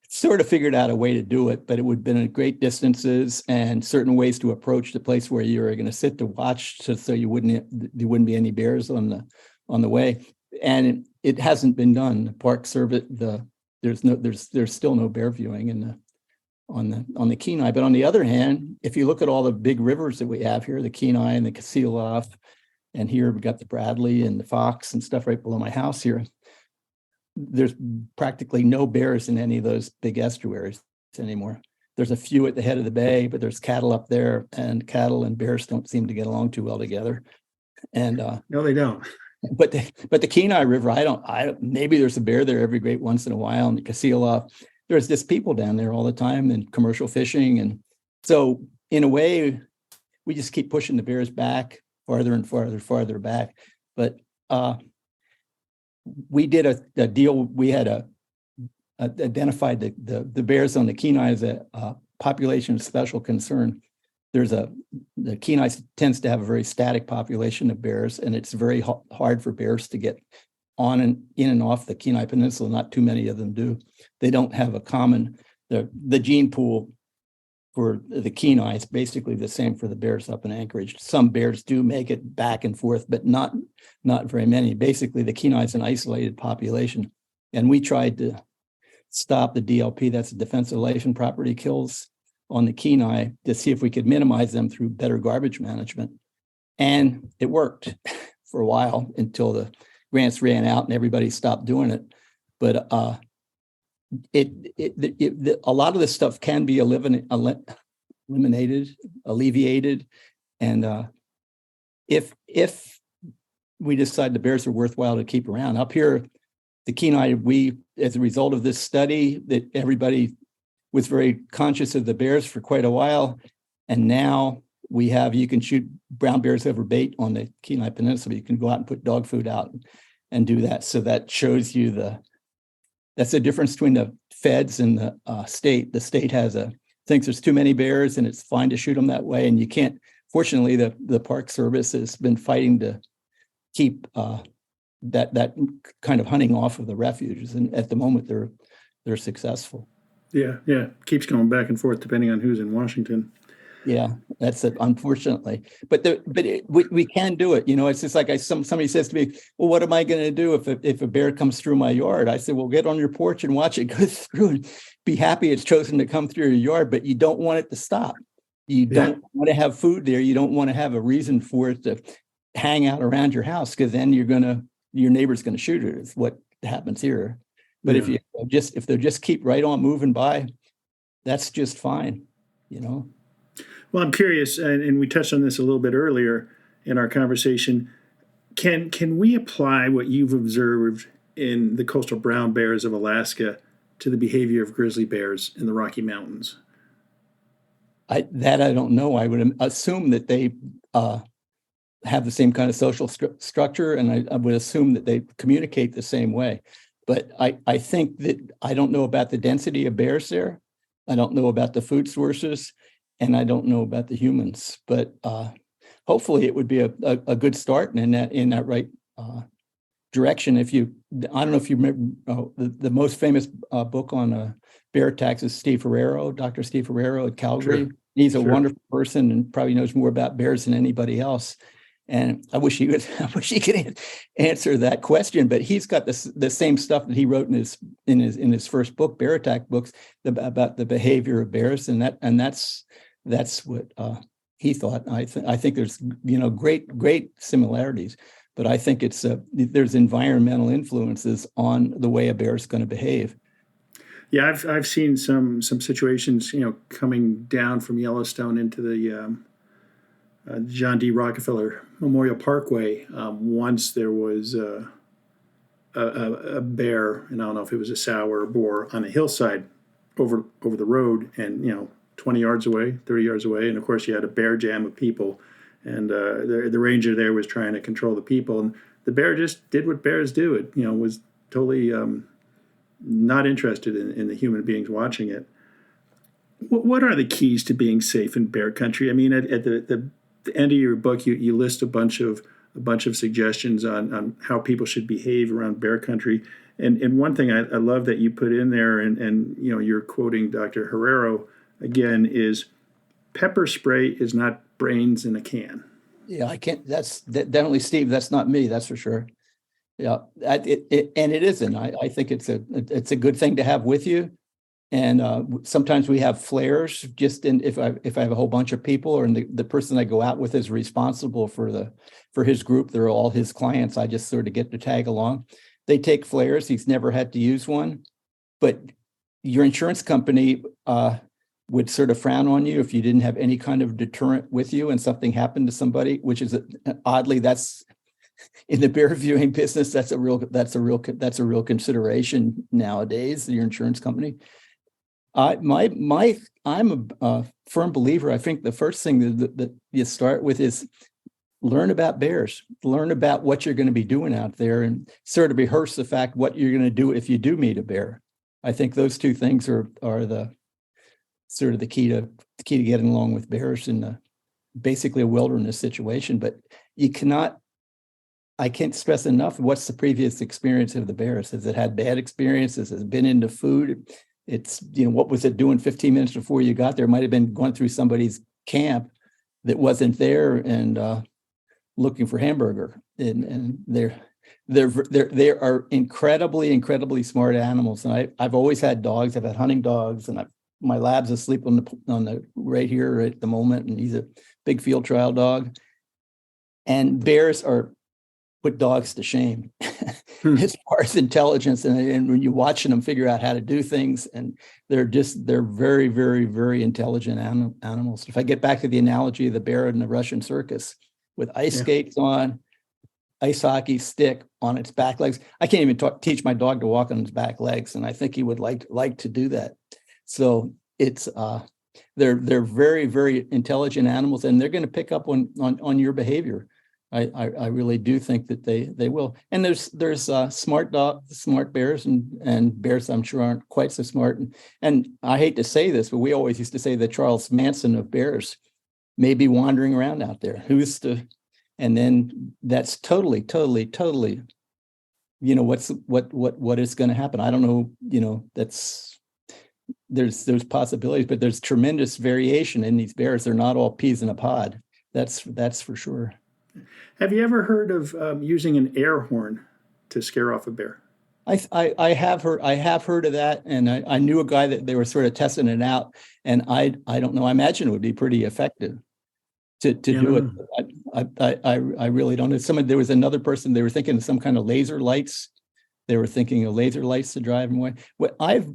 sort of figured out a way to do it, but it would have been at great distances and certain ways to approach the place where you were going to sit to watch, so there wouldn't be any bears on the way. And it hasn't been done. The Park Service, there's still no bear viewing on the Kenai. But on the other hand, if you look at all the big rivers that we have here, the Kenai and the Stonorov, and here we've got the Bradley and the Fox and stuff right below my house here, there's practically no bears in any of those big estuaries anymore. There's a few at the head of the bay, but there's cattle up there, and cattle and bears don't seem to get along too well together. And
No, they don't.
But the Kenai River, I don't. Maybe there's a bear there every great once in a while. And the Casilla, there's just people down there all the time and commercial fishing, and so in a way, we just keep pushing the bears back farther and farther back. But we did a deal. We had identified the bears on the Kenai as a population of special concern. The Kenai tends to have a very static population of bears, and it's very hard for bears to get on and in and off the Kenai Peninsula. Not too many of them do. They don't have a common, the gene pool for the Kenai is basically the same for the bears up in Anchorage. Some bears do make it back and forth, but not very many. Basically, the Kenai is an isolated population, and we tried to stop the DLP, that's the defensive life property kills on the Kenai, to see if we could minimize them through better garbage management. And it worked for a while until the grants ran out and everybody stopped doing it. But a lot of this stuff can be alleviated. And if we decide the bears are worthwhile to keep around. Up here, the Kenai, we, as a result of this study, that everybody was very conscious of the bears for quite a while. And now you can shoot brown bears over bait on the Kenai Peninsula. You can go out and put dog food out and do that. So that shows you that's the difference between the feds and the state. The state thinks there's too many bears and it's fine to shoot them that way. And you can't, fortunately, the Park Service has been fighting to keep that kind of hunting off of the refuges. And at the moment, they're successful.
Yeah. Keeps going back and forth depending on who's in Washington.
Yeah, that's it, unfortunately. But we can do it. It's just like somebody says to me, well, what am I going to do if a bear comes through my yard? I said, well, get on your porch and watch it go through and be happy it's chosen to come through your yard, but you don't want it to stop. You don't want to have food there. You don't want to have a reason for it to hang out around your house, because then your neighbor's going to shoot it. Is what happens here. But if they'll just keep right on moving by, that's just fine, Well,
I'm curious, and we touched on this a little bit earlier in our conversation. Can we apply what you've observed in the coastal brown bears of Alaska to the behavior of grizzly bears in the Rocky Mountains?
I don't know. I would assume that they have the same kind of social structure, and I would assume that they communicate the same way. But I think that I don't know about the density of bears there. I don't know about the food sources, and I don't know about the humans. But hopefully, it would be a good start in that right direction. I don't know if you remember the most famous book on bear attacks is Dr. Steve Ferrero at Calgary. Sure. He's a wonderful person and probably knows more about bears than anybody else. And I wish he could answer that question, but he's got the same stuff that he wrote in his first book, Bear Attack books, about the behavior of bears, and that's what he thought. I think there's great similarities, but I think there's environmental influences on the way a bear is going to behave.
Yeah, I've seen some situations, coming down from Yellowstone into the John D. Rockefeller Memorial Parkway. Once there was a bear, and I don't know if it was a sow or a boar, on a hillside over the road, and 20 yards away, 30 yards away, and of course you had a bear jam of people, and the ranger there was trying to control the people, and the bear just did what bears do. It was totally not interested in the human beings watching it. What are the keys to being safe in bear country? I mean, at the end of your book, you list a bunch of a bunch of suggestions on how people should behave around bear country. And one thing I love that you put in there, and you're quoting Dr. Herrero again, is pepper spray is not brains in a can.
Yeah, I can't. That's definitely Steve. That's not me. That's for sure. Yeah, and it isn't. I think it's a good thing to have with you. And sometimes we have flares. Just if I have a whole bunch of people, or the person I go out with is responsible for his group, they're all his clients. I just sort of get to tag along. They take flares. He's never had to use one, but your insurance company would sort of frown on you if you didn't have any kind of deterrent with you and something happened to somebody, which is oddly, that's in the bear viewing business. That's a real consideration nowadays, your insurance company. I'm a firm believer. I think the first thing that you start with is learn about bears, learn about what you're going to be doing out there, and sort of rehearse the fact what you're going to do if you do meet a bear. I think those two things are the sort of the key to getting along with bears in basically a wilderness situation. But I can't stress enough, what's the previous experience of the bears? Has it had bad experiences? Has it been into food? It's, what was it doing 15 minutes before you got there? It might have been going through somebody's camp that wasn't there and looking for hamburger. And they are incredibly smart animals. And I've always had dogs. I've had hunting dogs, and my lab's asleep on the right here at the moment, and he's a big field trial dog. And bears put dogs to shame as far as intelligence, and when you're watching them figure out how to do things, and they're very, very, very intelligent animals. If I get back to the analogy of the bear in the Russian circus with ice skates on, ice hockey stick on its back legs, I can't even teach my dog to walk on its back legs, and I think he would like to do that. So it's they're very, very intelligent animals, and they're going to pick up on your behavior. I really do think that they will. And there's smart bears and bears I'm sure aren't quite so smart. And I hate to say this, but we always used to say the Charles Manson of bears may be wandering around out there. And then that's totally, what is going to happen? I don't know, there's possibilities, but there's tremendous variation in these bears. They're not all peas in a pod. That's for sure.
Have you ever heard of using an air horn to scare off a bear?
I have heard of that, and I knew a guy that they were sort of testing it out, and I don't know. I imagine it would be pretty effective to do it. I really don't know. There was another person, they were thinking of some kind of laser lights. They were thinking of laser lights to drive them away. Well, I've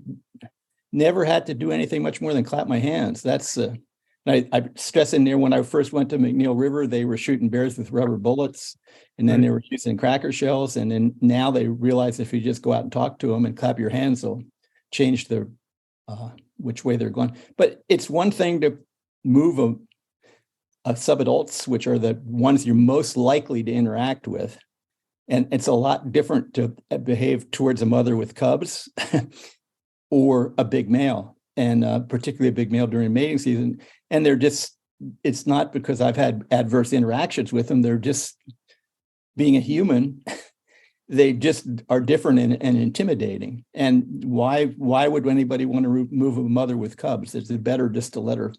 never had to do anything much more than clap my hands. That's I stress in there, when I first went to McNeil River, they were shooting bears with rubber bullets, and then they were using cracker shells. And then now they realize if you just go out and talk to them and clap your hands, they'll change which way they're going. But it's one thing to move a subadults, which are the ones you're most likely to interact with. And it's a lot different to behave towards a mother with cubs or a big male, and particularly a big male during mating season. And it's not because I've had adverse interactions with them. They're just, being a human, they just are different and intimidating. And why would anybody want to move a mother with cubs? It's better just to let her,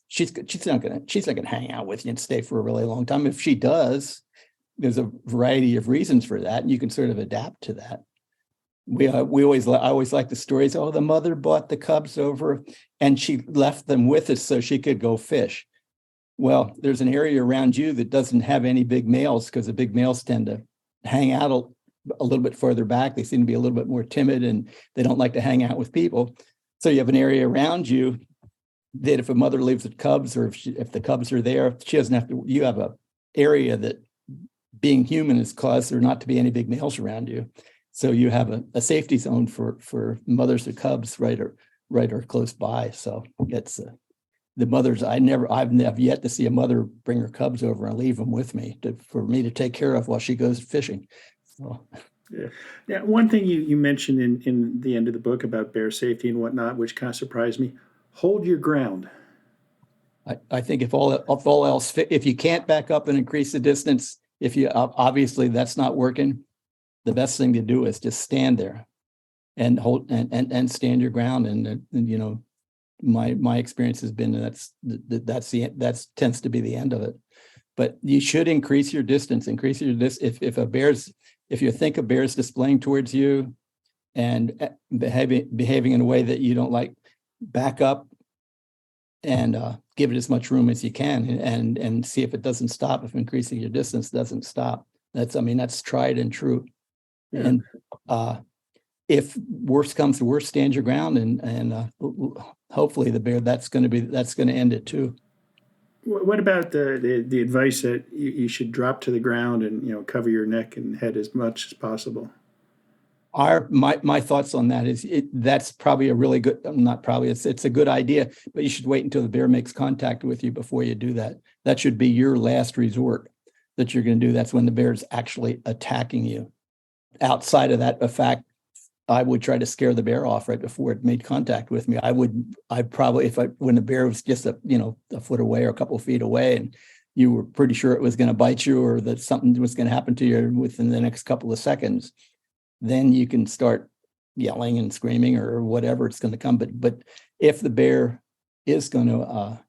she's not gonna hang out with you and stay for a really long time. If she does, there's a variety of reasons for that, and you can sort of adapt to that. I always like the stories. Oh, the mother brought the cubs over and she left them with us so she could go fish. Well, there's an area around you that doesn't have any big males, because the big males tend to hang out a little bit further back. They seem to be a little bit more timid, and they don't like to hang out with people. So you have an area around you that if a mother leaves with cubs, or if the cubs are there, she doesn't have to. You have a area that, being human, has caused there not to be any big males around you. So you have a safety zone for mothers of cubs right or close by. So it's the mothers. I've yet to see a mother bring her cubs over and leave them with me for me to take care of while she goes fishing. So.
Yeah. Now, one thing you mentioned in the end of the book about bear safety and whatnot, which kind of surprised me: hold your ground.
I think if all else, if you can't back up and increase the distance, if you obviously that's not working, the best thing to do is just stand there and hold and stand your ground. And you know, my experience has been that tends to be the end of it. But you should increase your distance. If you think a bear is displaying towards you and behaving in a way that you don't like, back up and give it as much room as you can, and see if it doesn't stop. If increasing your distance doesn't stop, that's tried and true. Yeah. And if worse comes to worse, stand your ground, and hopefully the bear that's going to end it too.
What about the advice that you should drop to the ground and, you know, cover your neck and head as much as possible?
My thoughts on that is that's probably a really good, not probably, it's a good idea, but you should wait until the bear makes contact with you before you do that. That should be your last resort that you're going to do. That's when the bear is actually attacking you. Outside of that, I would try to scare the bear off right before it made contact with me. I'd probably, when the bear was just a foot away or a couple of feet away, and you were pretty sure it was going to bite you or that something was going to happen to you within the next couple of seconds, then you can start yelling and screaming or whatever it's going to come. But if the bear is going to,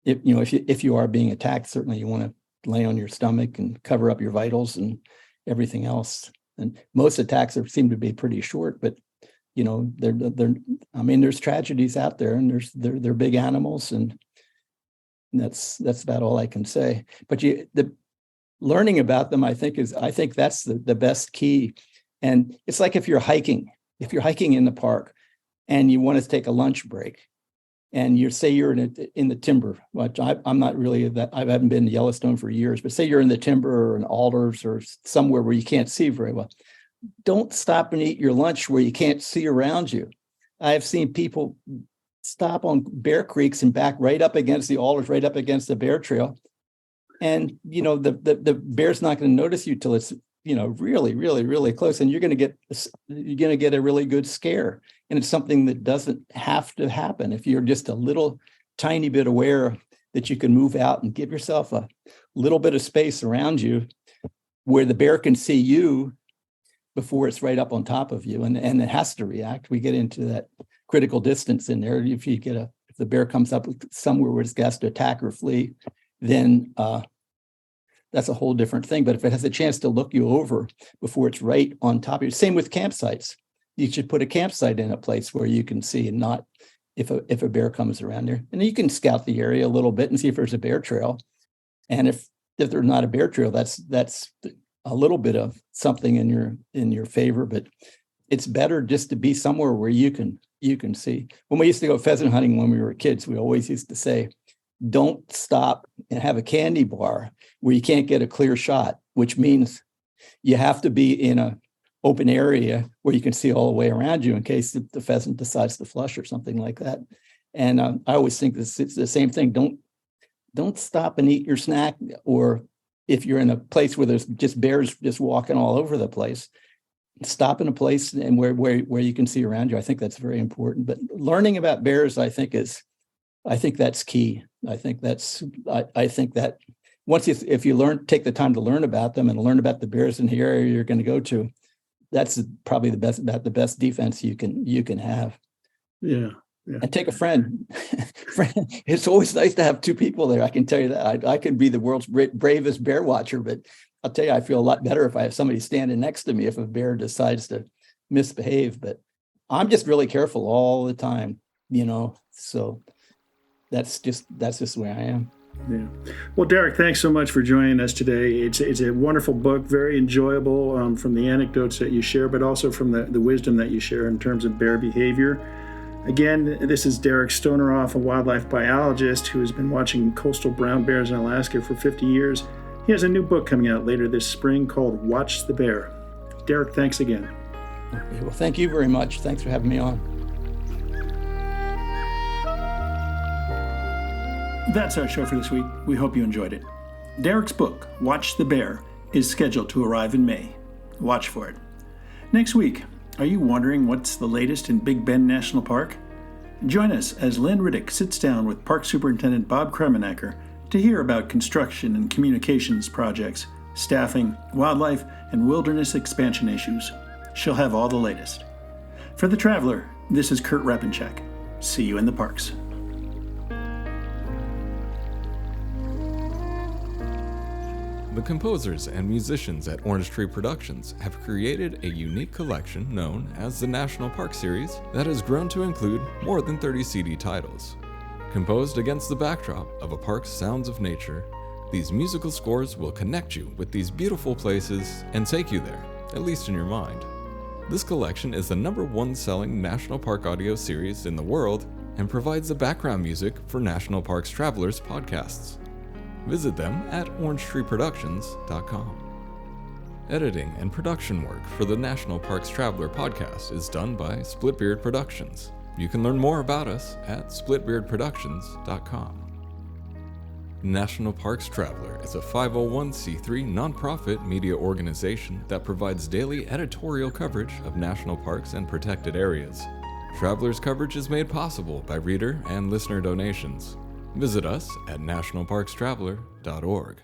if you are being attacked, certainly you want to lay on your stomach and cover up your vitals and everything else. And most attacks seem to be pretty short, but you know, there's tragedies out there, and they're big animals, and that's about all I can say. But the learning about them, I think that's the best key. And it's like if you're hiking in the park and you want to take a lunch break, and you're in the timber, which I'm not really that, I haven't been to Yellowstone for years, but say you're in the timber or in alders or somewhere where you can't see very well. Don't stop and eat your lunch where you can't see around you. I've seen people stop on bear creeks and back right up against the alders, right up against the bear trail. And, you know, the bear's not going to notice you till it's, you know, really, really, really close. And you're going to get a really good scare. And it's something that doesn't have to happen. If you're just a little tiny bit aware that you can move out and give yourself a little bit of space around you where the bear can see you before it's right up on top of you. And it has to react. We get into that critical distance in there. If the bear comes up somewhere where it's has to attack or flee, then that's a whole different thing. But if it has a chance to look you over before it's right on top of you, same with campsites. You should put a campsite in a place where you can see, and not if a bear comes around there. And you can scout the area a little bit and see if there's a bear trail. And if there's not a bear trail, that's a little bit of something in your favor. But it's better just to be somewhere where you can see. When we used to go pheasant hunting when we were kids, we always used to say, don't stop and have a candy bar where you can't get a clear shot, which means you have to be in an open area where you can see all the way around you in case the pheasant decides to flush or something like that. And I always think it's the same thing. Don't stop and eat your snack, or if you're in a place where there's just bears just walking all over the place, stop in a place and where you can see around you. I think that's very important. But learning about bears, I think that's key. I think that once if you take the time to learn about them and learn about the bears in the area you're going to go to, that's probably the best defense you can have.
Yeah. Yeah.
And take a friend. It's always nice to have two people there. I can tell you that. I could be the world's bravest bear watcher, but I'll tell you, I feel a lot better if I have somebody standing next to me if a bear decides to misbehave. But I'm just really careful all the time, you know. So that's just where I am.
Yeah. Well, Derek, thanks so much for joining us today. It's a wonderful book, very enjoyable from the anecdotes that you share, but also from the wisdom that you share in terms of bear behavior. Again, this is Derek Stonorov, a wildlife biologist who has been watching coastal brown bears in Alaska for 50 years. He has a new book coming out later this spring called Watch the Bear. Derek, thanks again.
Okay, well, thank you very much. Thanks for having me on.
That's our show for this week. We hope you enjoyed it. Derek's book, Watch the Bear, is scheduled to arrive in May. Watch for it. Next week, are you wondering what's the latest in Big Bend National Park? Join us as Lynn Riddick sits down with Park Superintendent Bob Kremenacher to hear about construction and communications projects staffing, wildlife, and wilderness expansion issues. She'll have all the latest. For The Traveler, this is Kurt Repenchek. See you in the parks.
The composers and musicians at Orange Tree Productions have created a unique collection known as the National Park Series that has grown to include more than 30 CD titles. Composed against the backdrop of a park's sounds of nature, these musical scores will connect you with these beautiful places and take you there, at least in your mind. This collection is the #1 selling National Park audio series in the world and provides the background music for National Parks Travelers podcasts. Visit them at orangetreeproductions.com. Editing and production work for the National Parks Traveler podcast is done by Splitbeard Productions. You can learn more about us at splitbeardproductions.com. National Parks Traveler is a 501c3 nonprofit media organization that provides daily editorial coverage of national parks and protected areas. Traveler's coverage is made possible by reader and listener donations. Visit us at nationalparkstraveler.org.